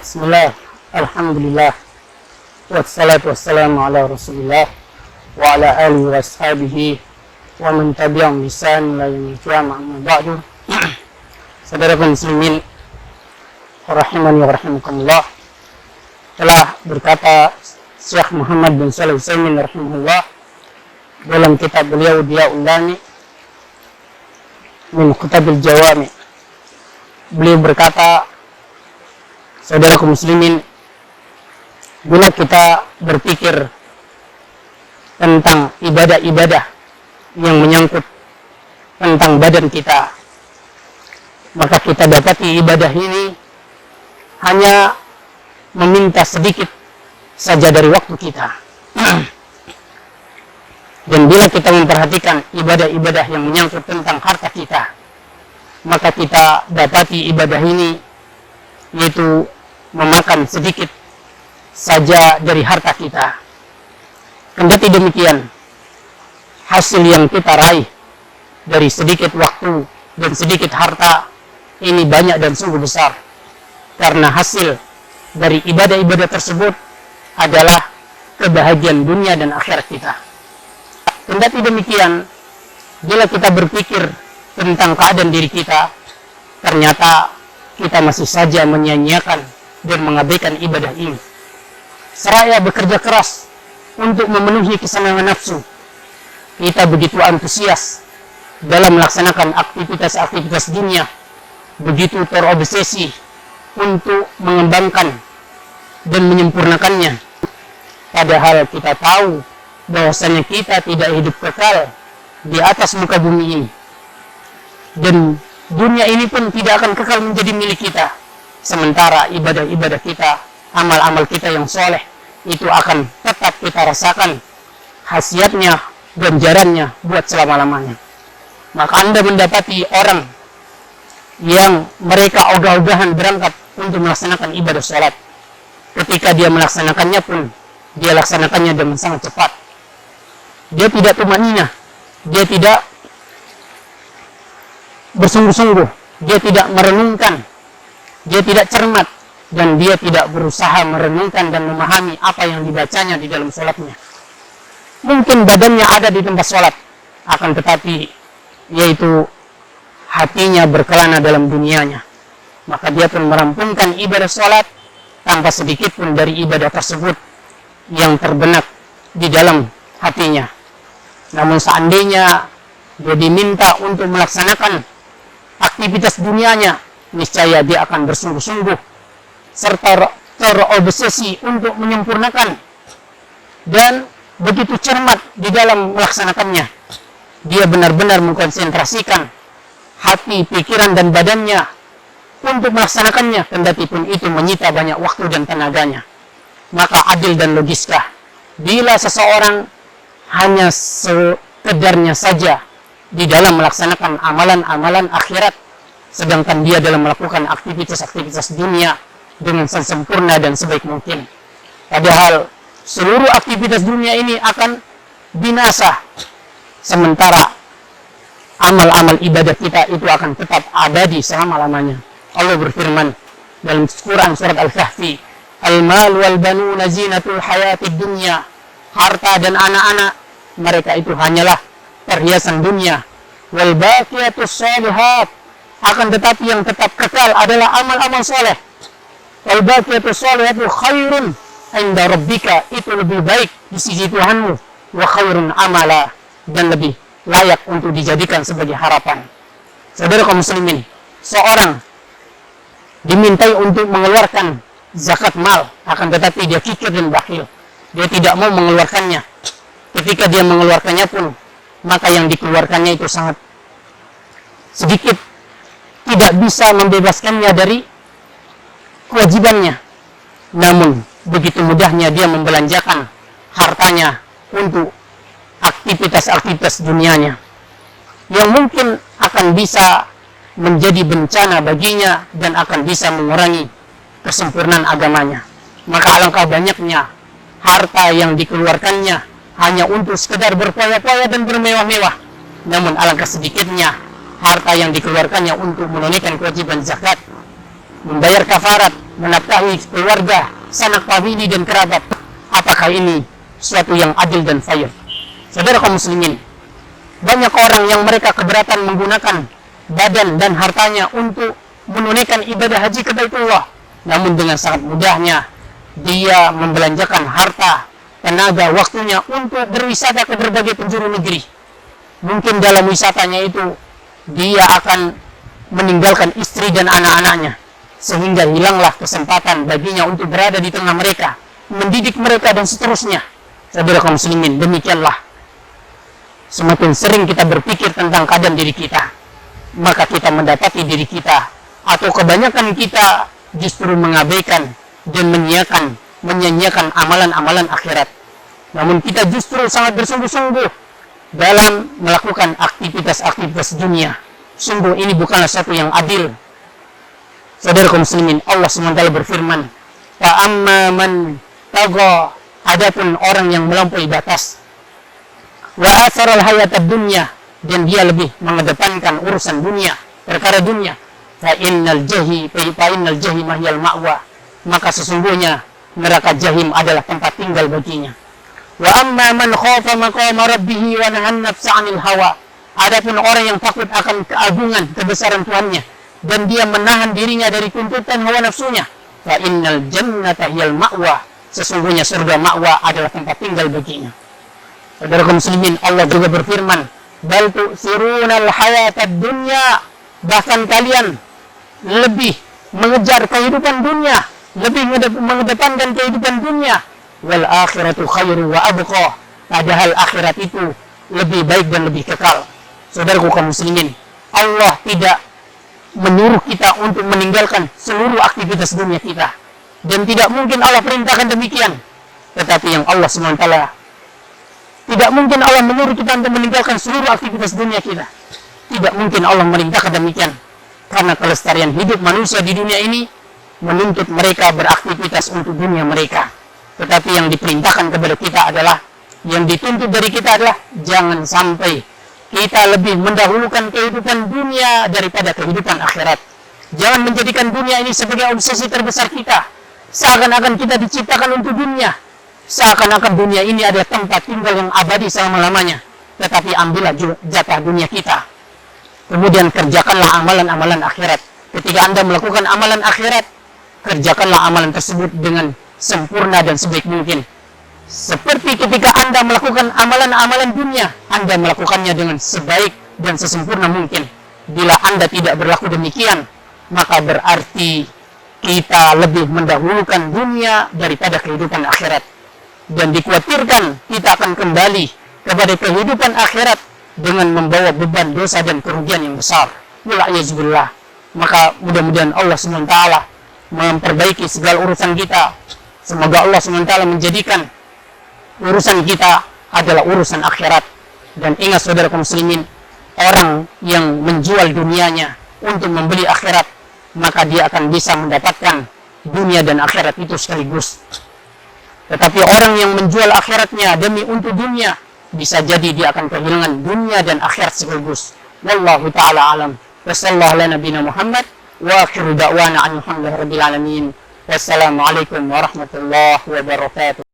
Bismillah, Alhamdulillah, wassalatu wassalamu ala Rasulillah wa ala alihi wa ashabihi wa man tabi'ahum bi ihsan ila yaumil qiyamah, amma ba'du. Saudara muslimin rahimani wa rahimakumullah, telah berkata Syekh Muhammad bin Shalih Al-Utsaimin rahimahullah dalam kitab beliau Diya'ul Lami min Kutabil Jawami. Beliau berkata, saudaraku muslimin, bila kita berpikir tentang ibadah-ibadah yang menyangkut tentang badan kita, maka kita dapati ibadah ini hanya meminta sedikit saja dari waktu kita. Dan bila kita memperhatikan ibadah-ibadah yang menyangkut tentang harta kita, maka kita dapati ibadah ini yaitu memakan sedikit saja dari harta kita. Kendati demikian, hasil yang kita raih dari sedikit waktu dan sedikit harta ini banyak dan sungguh besar, karena hasil dari ibadah-ibadah tersebut adalah kebahagiaan dunia dan akhirat kita. Kendati demikian, bila kita berpikir tentang keadaan diri kita, ternyata kita masih saja menyia-nyiakan dan mengabaikan ibadah ini. Seraya bekerja keras untuk memenuhi kesenangan nafsu, kita begitu antusias dalam melaksanakan aktivitas-aktivitas dunia, begitu terobsesi untuk mengembangkan dan menyempurnakannya. Padahal kita tahu bahwasanya kita tidak hidup kekal di atas muka bumi ini, dan dunia ini pun tidak akan kekal menjadi milik kita. Sementara ibadah-ibadah kita, amal-amal kita yang soleh, itu akan tetap kita rasakan khasiatnya, ganjarannya buat selama-lamanya. Maka Anda mendapati orang yang mereka ogah-ogahan berangkat untuk melaksanakan ibadah sholat. Ketika dia melaksanakannya pun, dia laksanakannya dengan sangat cepat. Dia tidak tumanina, dia tidak bersungguh-sungguh, dia tidak merenungkan, dia tidak cermat, dan dia tidak berusaha merenungkan dan memahami apa yang dibacanya di dalam sholatnya. Mungkin badannya ada di tempat sholat, akan tetapi yaitu hatinya berkelana dalam dunianya. Maka dia pun merampungkan ibadah sholat tanpa sedikit pun dari ibadah tersebut yang terbenak di dalam hatinya. Namun seandainya dia diminta untuk melaksanakan aktivitas dunianya, niscaya dia akan bersungguh-sungguh serta terobsesi untuk menyempurnakan dan begitu cermat di dalam melaksanakannya. Dia benar-benar mengkonsentrasikan hati, pikiran, dan badannya untuk melaksanakannya, kendati pun itu menyita banyak waktu dan tenaganya. Maka adil dan logiskah bila seseorang hanya sekedarnya saja di dalam melaksanakan amalan-amalan akhirat, sedangkan dia dalam melakukan aktivitas-aktivitas dunia dengan sempurna dan sebaik mungkin. Padahal seluruh aktivitas dunia ini akan binasa, sementara amal-amal ibadah kita itu akan tetap abadi selama-lamanya. Allah berfirman dalam Quran surat Al-Kahfi, "Al-mal wal banuna zinatul hayatid dunya." Harta dan anak-anak mereka itu hanyalah perhiasan dunia. Wal baqiyatus shalihat, akan tetapi yang tetap kekal adalah amal-amal soleh. Wal baqiyatus shalihatu khairun inda rabbika, itu lebih baik di sisi Tuhanmu. Wa khairun amala, dan lebih layak untuk dijadikan sebagai harapan. Saudara kaum muslimin, seorang dimintai untuk mengeluarkan zakat mal, akan tetapi dia kikir dan bakhil. Dia tidak mau mengeluarkannya. Ketika dia mengeluarkannya pun, maka yang dikeluarkannya itu sangat sedikit, tidak bisa membebaskannya dari kewajibannya. Namun begitu mudahnya dia membelanjakan hartanya untuk aktivitas-aktivitas dunianya, yang mungkin akan bisa menjadi bencana baginya dan akan bisa mengurangi kesempurnaan agamanya. Maka alangkah banyaknya harta yang dikeluarkannya hanya untuk sekedar berpoya-poya dan bermewah-mewah. Namun alangkah sedikitnya harta yang dikeluarkannya untuk menunaikan kewajiban zakat, membayar kafarat, menafkahi keluarga, sanak famili dan kerabat. Apakah ini suatu yang adil dan fair? Saudara kaum muslimin, banyak orang yang mereka keberatan menggunakan badan dan hartanya untuk menunaikan ibadah haji ke Baitullah, namun dengan sangat mudahnya dia membelanjakan harta, tenaga, waktunya untuk berwisata ke berbagai penjuru negeri. Mungkin dalam wisatanya itu dia akan meninggalkan istri dan anak-anaknya, sehingga hilanglah kesempatan baginya untuk berada di tengah mereka, mendidik mereka dan seterusnya. Saudara kaum muslimin, demikianlah semakin sering kita berpikir tentang keadaan diri kita, maka kita mendapati diri kita atau kebanyakan kita justru mengabaikan dan menyanyiakan amalan-amalan akhirat. Namun kita justru sangat bersungguh-sungguh dalam melakukan aktivitas-aktivitas dunia. Sungguh ini bukanlah satu yang adil. Saudara kaum muslimin, Allah SWT berfirman, "Fa'amma man tagha," adapun orang yang melampaui batas, "wa atharal hayatad dunya," dan dia lebih mengedepankan urusan dunia, perkara dunia, fa innal jahim hial ma'wa, maka sesungguhnya neraka jahim adalah tempat tinggal baginya. Wa amma man khafa maqama rabbih wa nahan nafsa 'anil hawa, adapun orang yang takut akan keagungan kebesaran Tuhannya dan dia menahan dirinya dari tuntutan hawa nafsunya, fa innal jannata hiyal ma'wa, sesungguhnya surga ma'wa adalah tempat tinggal baginya. Saudara kaum muslimin, Allah juga berfirman, "Bal tu'thirunal hayatad dunya," bahkan kalian lebih mengejar kehidupan dunia, lebih mengedepankan kehidupan dunia, wal akhiratu khairu wa abqa, padahal akhirat itu lebih baik dan lebih kekal. Saudaraku kaum muslimin, Allah tidak menyuruh kita untuk meninggalkan seluruh aktivitas dunia kita, dan tidak mungkin Allah perintahkan demikian. Tetapi yang Allah SWT, tidak mungkin Allah menyuruh kita untuk meninggalkan seluruh aktivitas dunia kita. Tidak mungkin Allah merintahkan demikian, karena kelestarian hidup manusia di dunia ini menuntut mereka beraktivitas untuk dunia mereka. Tetapi yang diperintahkan kepada kita adalah, yang dituntut dari kita adalah, jangan sampai kita lebih mendahulukan kehidupan dunia daripada kehidupan akhirat. Jangan menjadikan dunia ini sebagai obsesi terbesar kita, seakan-akan kita diciptakan untuk dunia, seakan-akan dunia ini adalah tempat tinggal yang abadi selama-lamanya. Tetapi ambillah jatah dunia kita, kemudian kerjakanlah amalan-amalan akhirat. Ketika Anda melakukan amalan akhirat, kerjakanlah amalan tersebut dengan sempurna dan sebaik mungkin. Seperti ketika Anda melakukan amalan-amalan dunia, Anda melakukannya dengan sebaik dan sesempurna mungkin. Bila Anda tidak berlaku demikian, maka berarti kita lebih mendahulukan dunia daripada kehidupan akhirat. Dan dikhawatirkan kita akan kembali kepada kehidupan akhirat dengan membawa beban dosa dan kerugian yang besar. Wal'iyazbillah. Maka mudah-mudahan Allah SWT memperbaiki segala urusan kita. Semoga Allah SWT menjadikan urusan kita adalah urusan akhirat. Dan ingat saudara kaum muslimin, orang yang menjual dunianya untuk membeli akhirat, maka dia akan bisa mendapatkan dunia dan akhirat itu sekaligus. Tetapi orang yang menjual akhiratnya demi untuk dunia, bisa jadi dia akan kehilangan dunia dan akhirat sekaligus. Wallahu ta'ala alam. Wassallallahu ala nabiyina Muhammad wa akhiru da'wana alhamdulillahi rabbil alamin. Wassalamualaikum warahmatullahi wabarakatuh.